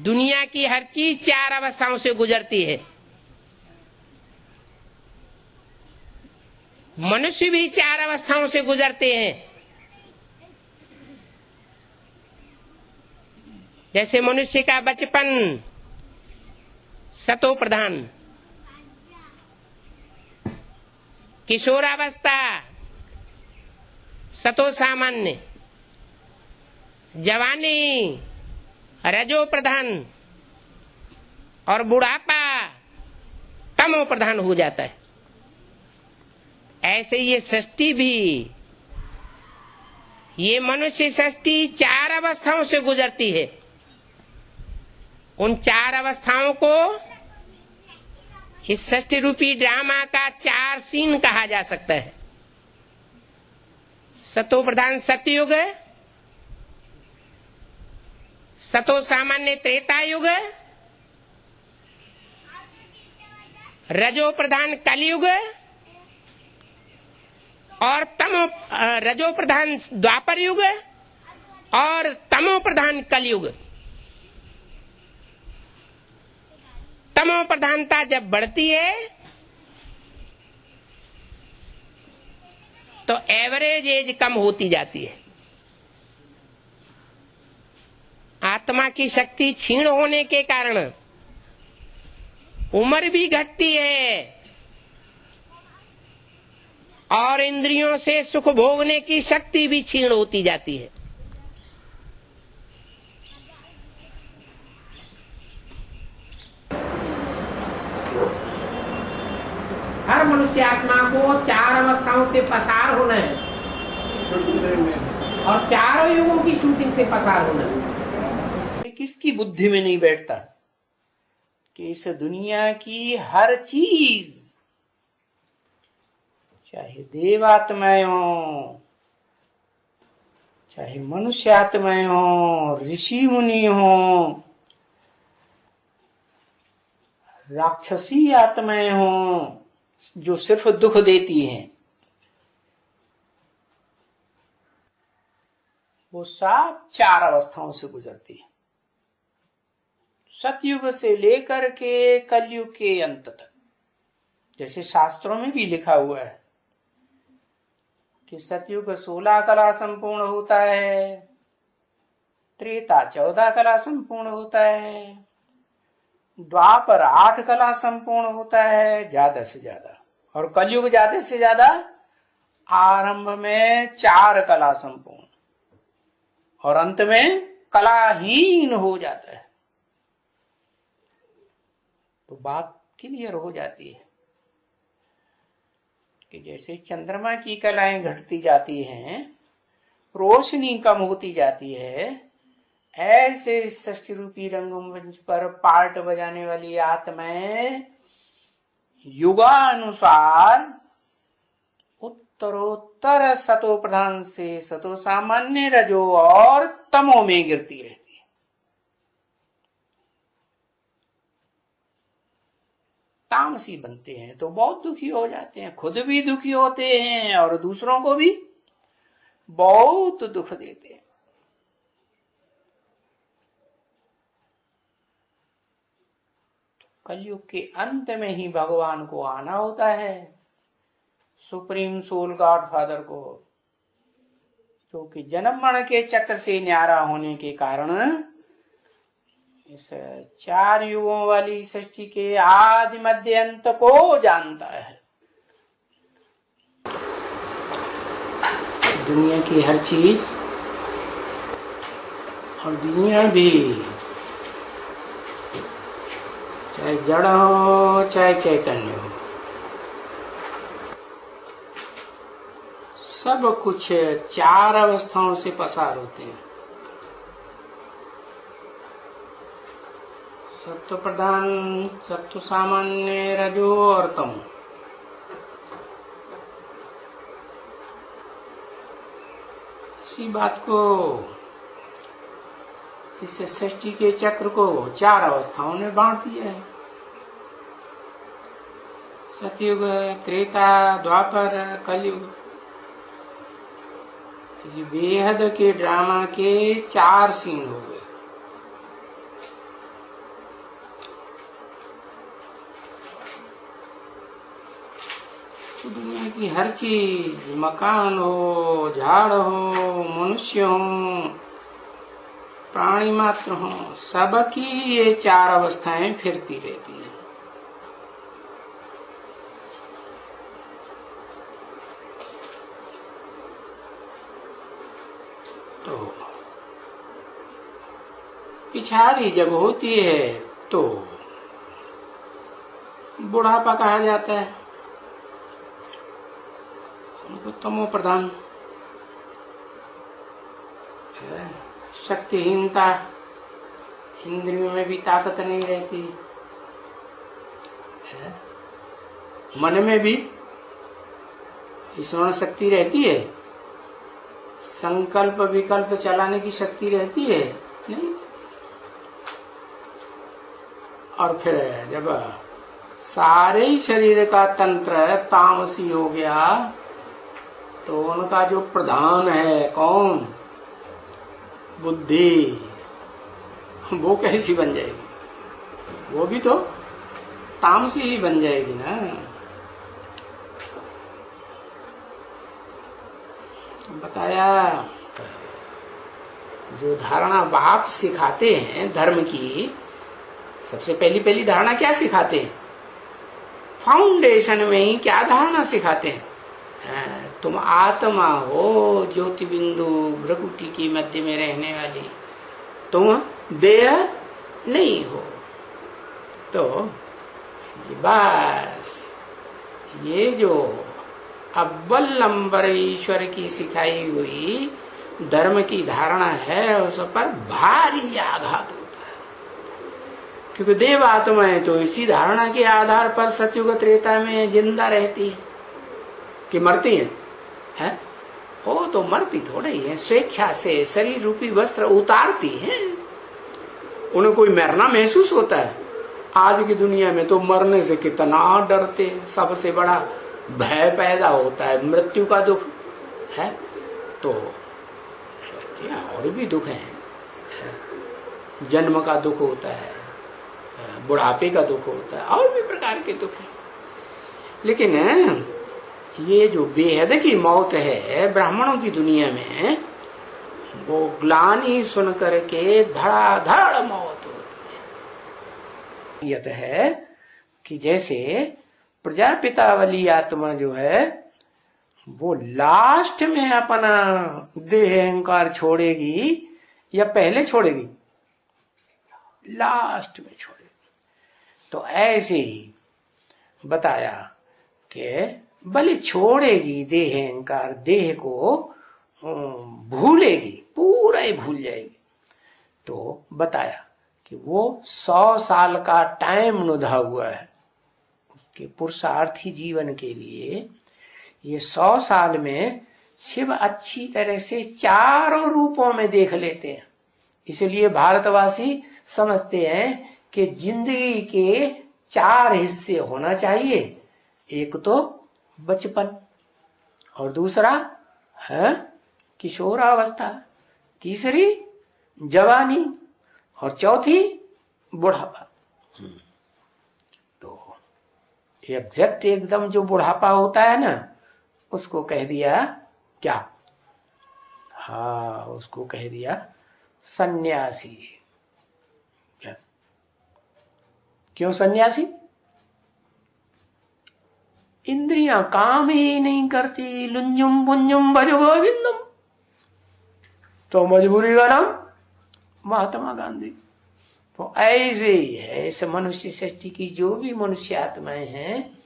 दुनिया की हर चीज 4 अवस्थाओं से गुजरती है। मनुष्य भी 4 अवस्थाओं से गुजरते हैं। जैसे मनुष्य का बचपन सतो प्रधान, किशोरावस्था सतो सामान्य, जवानी रजो प्रधान और बुढ़ापा तमो प्रधान हो जाता है। ऐसे ये सृष्टि भी, ये मनुष्य सृष्टि 4 अवस्थाओं से गुजरती है। उन 4 अवस्थाओं को इस सृष्टि रूपी ड्रामा का 4 सीन कहा जा सकता है। सतो प्रधान सतयुग, सतो सामान्य त्रेता युग, रजो प्रधान कलयुग और रजो प्रधान द्वापर युग और तमो प्रधान कलयुग। तमो प्रधानता जब बढ़ती है तो एवरेज एज कम होती जाती है। आत्मा की शक्ति क्षीण होने के कारण उम्र भी घटती है और इंद्रियों से सुख भोगने की शक्ति भी क्षीण होती जाती है। हर मनुष्य आत्मा को 4 अवस्थाओं से पसार होना है और 4 युगों की शूटिंग से पसार होना है। किसकी बुद्धि में नहीं बैठता कि इस दुनिया की हर चीज, चाहे देवात्माएं हो, चाहे मनुष्य आत्माएं हो, ऋषि मुनि हो, राक्षसी आत्माएं हो, जो सिर्फ दुख देती हैं, वो सब 4 अवस्थाओं से गुजरती है। सतयुग से लेकर के कलयुग के अंत तक, जैसे शास्त्रों में भी लिखा हुआ है कि सतयुग 16 कला संपूर्ण होता है, त्रेता 14 कला संपूर्ण होता है, द्वापर 8 कला संपूर्ण होता है ज्यादा से ज्यादा, और कलयुग ज्यादा से ज्यादा आरंभ में 4 कला संपूर्ण और अंत में कलाहीन हो जाता है। तो बात क्लियर हो जाती है कि जैसे चंद्रमा की कलाएं घटती जाती हैं, रोशनी कम होती जाती है, ऐसे सृष्टि रूपी रंगमंच पर पार्ट बजाने वाली आत्माएं युगानुसार उत्तरोत्तर सतो प्रधान से सतो सामान्य, रजो और तमो में गिरती रहती है। तामसी बनते हैं तो बहुत दुखी हो जाते हैं, खुद भी दुखी होते हैं और दूसरों को भी बहुत दुख देते हैं। कलयुग के अंत में ही भगवान को आना होता है, सुप्रीम सोल गॉड फादर को, क्योंकि जन्म मरण के चक्र से न्यारा होने के कारण इस 4 युगों वाली सृष्टि के आदि मध्य अंत को जानता है। दुनिया की हर चीज और दुनिया भी, चाहे जड़ हो चाहे चैतन्य हो, सब कुछ 4 अवस्थाओं से पसार होते हैं। सत्व प्रधान, सत्व सामान्य, रजो और तमो। इसी बात को, इस सृष्टि के चक्र को 4 अवस्थाओं ने बांट दिया है। सतयुग, त्रेता, द्वापर, कलयुग। ये बेहद के ड्रामा के 4 सीन हो गए। तो दुनिया की हर चीज, मकान हो, झाड़ हो, मनुष्य हो, प्राणी मात्र हो, सबकी ये चार अवस्थाएं फिरती रहती हैं। तो पिछाड़ी जब होती है तो बुढ़ापा कहा जाता है, उनको तमो प्रधान, शक्तिहीनता, इंद्रियों में भी ताकत नहीं रहती, मन में भी स्मरण शक्ति रहती है, संकल्प विकल्प चलाने की शक्ति रहती है नहीं। और फिर जब सारे ही शरीर का तंत्र तामसी हो गया तो उनका जो प्रधान है कौन, बुद्धि, वो कैसी बन जाएगी? वो भी तो तामसी ही बन जाएगी ना। बताया जो धारणा बाप सिखाते हैं धर्म की, सबसे पहली धारणा क्या सिखाते हैं? फाउंडेशन में ही क्या धारणा सिखाते हैं? तुम आत्मा हो, ज्योति बिंदु भ्रकुटी की मध्य में रहने वाली, तुम देह नहीं हो। तो बस ये जो अव्वल नंबर ईश्वर की सिखाई हुई धर्म की धारणा है, उस पर भारी आघात होता है, क्योंकि देव आत्माएं तो इसी धारणा के आधार पर सतयुग त्रेता में जिंदा रहती है कि मरती है? वो तो मरती थोड़ी है, स्वेच्छा से शरीर रूपी वस्त्र उतारती है। उन्हें कोई मरना महसूस होता है? आज की दुनिया में तो मरने से कितना डरते, सबसे बड़ा भय पैदा होता है मृत्यु का दुख है। तो और भी दुख है, जन्म का दुख होता है, बुढ़ापे का दुख होता है, और भी प्रकार के दुख है। लेकिन ये जो बेहद की मौत है ब्राह्मणों की दुनिया में, वो ग्लानि सुन करके धड़ाधड़ मौत होती है कि जैसे प्रजापिता वाली आत्मा जो है वो लास्ट में अपना देह अहंकार छोड़ेगी या पहले छोड़ेगी? लास्ट में छोड़ेगी। तो ऐसे ही बताया कि भले छोड़ेगी देह अहंकार, देह को भूलेगी, पूरा ही भूल जाएगी। तो बताया कि वो 100 साल का टाइम नुधा हुआ है उसके पुरुषार्थी जीवन के लिए। ये 100 साल में शिव अच्छी तरह से चारों रूपों में देख लेते हैं। इसलिए भारतवासी समझते हैं कि जिंदगी के 4 हिस्से होना चाहिए। एक तो बचपन, और दूसरा है किशोरावस्था, तीसरी जवानी, और चौथी बुढ़ापा। तो एग्जैक्ट एकदम जो बुढ़ापा होता है ना, उसको कह दिया क्या? हाँ, उसको कह दिया सन्यासी। क्या? क्यों सन्यासी? इंद्रियां काम ही नहीं करती, लुंजुम पुंजुम भज गोविंदम, तो मजबूरी का नाम महात्मा गांधी। तो ऐसे ही है इस मनुष्य सृष्टि की जो भी मनुष्य आत्माएं हैं,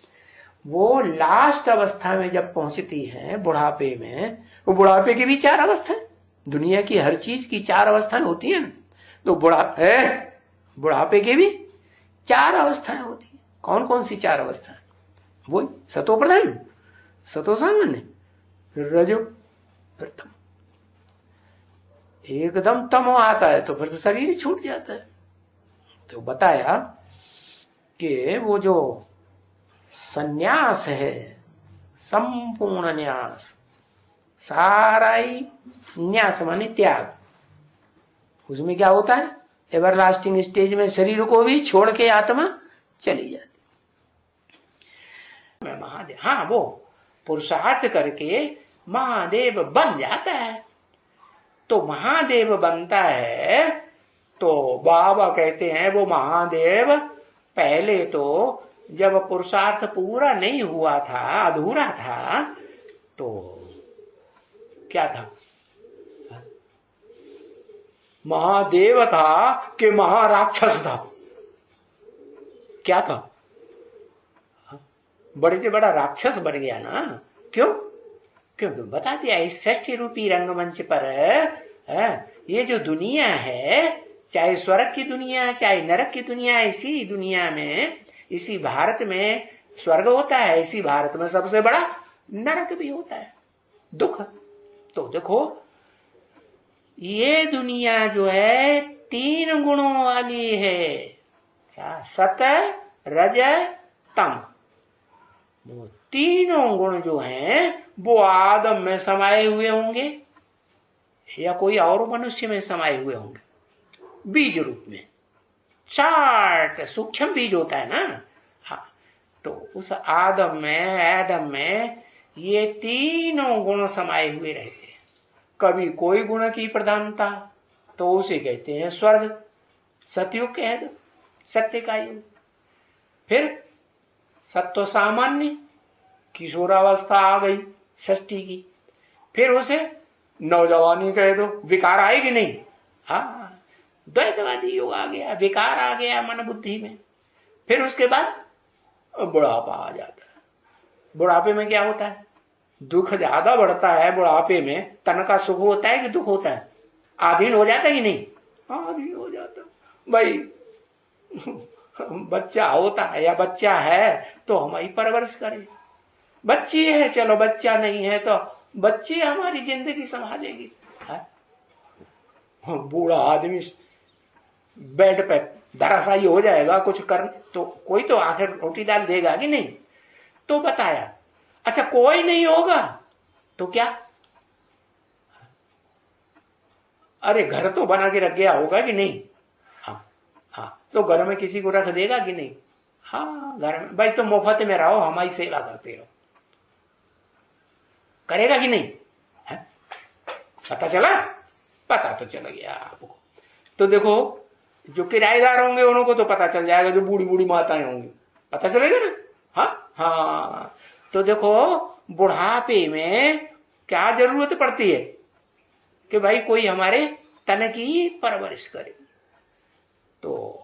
वो लास्ट अवस्था में जब पहुंचती हैं बुढ़ापे में, वो बुढ़ापे की भी 4 अवस्थाएं, दुनिया की हर चीज की 4 अवस्थाएं होती हैं। तो बुढ़ापे के भी 4 अवस्थाएं होती है। कौन कौन सी 4 अवस्थाएं? वो सतो प्रधान, सतो सामान्य, फिर रजो, फिर तम। एकदम तमो आता है तो फिर तो शरीर छूट जाता है। तो बताया कि वो जो सन्यास है, संपूर्ण न्यास, सारा ही न्यास माने त्याग, उसमें क्या होता है? एवरलास्टिंग स्टेज में शरीर को भी छोड़ के आत्मा चली जाती। महादेव, हाँ, वो पुरुषार्थ करके महादेव बन जाता है। तो महादेव बनता है तो बाबा कहते हैं वो महादेव पहले तो जब पुरुषार्थ पूरा नहीं हुआ था, अधूरा था, तो क्या था? महादेव था कि महाराक्षस था? क्या था? बड़े से बड़ा राक्षस बन गया ना। क्यों? क्योंकि बता दिया इस षष्ठी रूपी रंगमंच पर ये जो दुनिया है, चाहे स्वर्ग की दुनिया चाहे नरक की दुनिया, इसी दुनिया में, इसी भारत में स्वर्ग होता है, इसी भारत में सबसे बड़ा नरक भी होता है, दुख। तो देखो ये दुनिया जो है 3 गुणों वाली है। क्या? सत, रज, तम। वो तीनों गुण जो हैं वो आदम में समाये हुए होंगे या कोई और मनुष्य में समाये हुए होंगे, बीज रूप में। 4 सूक्ष्म बीज होता है ना। हाँ, तो उस आदम में ये तीनों गुण समाये हुए रहते हैं। कभी कोई गुण की प्रधानता तो उसे कहते हैं स्वर्ग, सतयुग कह दो, सत्य का युग। फिर सत्व सामान्य, किशोरावस्था आ गई षष्ठी की, फिर उसे नौजवानी कह दो, विकार आएगी नहीं। हाँ, द्वैतवादी युग आ गया, विकार आ गया मन बुद्धि में। फिर उसके बाद बुढ़ापा आ जाता है। बुढ़ापे में क्या होता है? दुख ज्यादा बढ़ता है बुढ़ापे में। तन का सुख होता है कि दुख होता है? आधीन हो जाता है कि नहीं? आधीन हो जाता भाई। बच्चा होता है या बच्चा है तो हम ही परवरिश करें। बच्ची है, चलो बच्चा नहीं है तो बच्ची हमारी जिंदगी संभालेगी। बूढ़ा आदमी बेड पे धराशायी हो जाएगा, कुछ कर तो कोई तो आखिर रोटी दाल देगा कि नहीं? तो बताया। अच्छा, कोई नहीं होगा तो क्या? अरे घर तो बना के रख गया होगा कि नहीं? हाँ, तो घर में किसी को रख देगा कि नहीं? हाँ, घर में भाई तो मुफ्त में रहो, हमारी सेवा करते रहो, करेगा कि नहीं? है? पता चला? पता तो चल गया आपको। तो देखो जो किराएदार होंगे उनको तो पता चल जाएगा, जो बूढ़ी बूढ़ी माताएं होंगी पता चलेगा ना। हाँ, तो देखो बुढ़ापे में क्या जरूरत पड़ती है कि भाई कोई हमारे तन की परवरिश करे। तो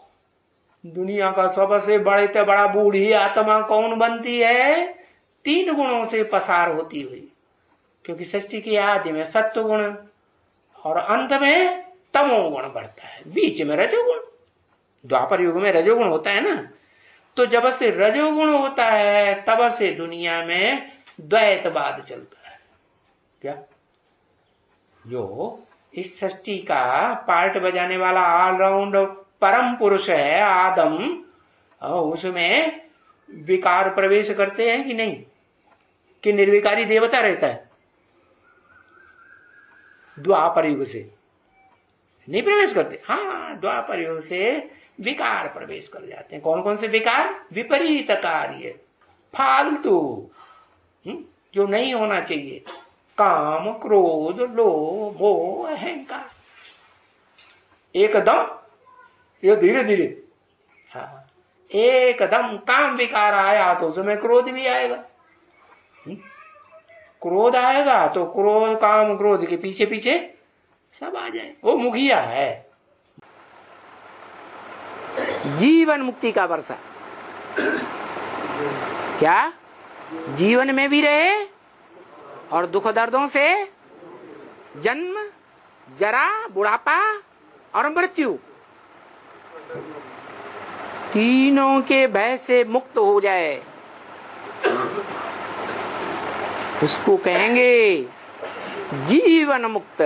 दुनिया का सबसे बड़े से बड़ा बूढ़ी आत्मा कौन बनती है? 3 गुणों से पसार होती हुई। क्योंकि सृष्टि की आदि में सत्व गुण और अंत में तमो गुण बढ़ता है, बीच में रजोगुण। द्वापर युग में रजोगुण होता है ना। तो जब से रजोगुण होता है तब से दुनिया में द्वैतवाद चलता है। क्या? जो इस सृष्टि का पार्ट बजाने वाला ऑलराउंड परम पुरुष है आदम, उसमें विकार प्रवेश करते हैं कि नहीं? कि निर्विकारी देवता रहता है? द्वापर युग से नहीं प्रवेश करते। हाँ, द्वापर युग से विकार प्रवेश कर जाते हैं। कौन कौन से विकार? विपरीत कार्य, फालतू, जो नहीं होना चाहिए। काम, क्रोध, लोभ, मोह, अहंकार। एकदम ये धीरे धीरे। हाँ, एकदम काम विकार आया तो उसमें क्रोध भी आएगा। क्रोध आएगा तो क्रोध, काम, क्रोध के पीछे पीछे सब आ जाए। वो मुखिया है। जीवन मुक्ति का वर्षा। क्या? जीवन में भी रहे और दुख दर्दों से, जन्म, जरा, बुढ़ापा और मृत्यु, तीनों के भय से मुक्त हो जाए, उसको कहेंगे जीवन मुक्त।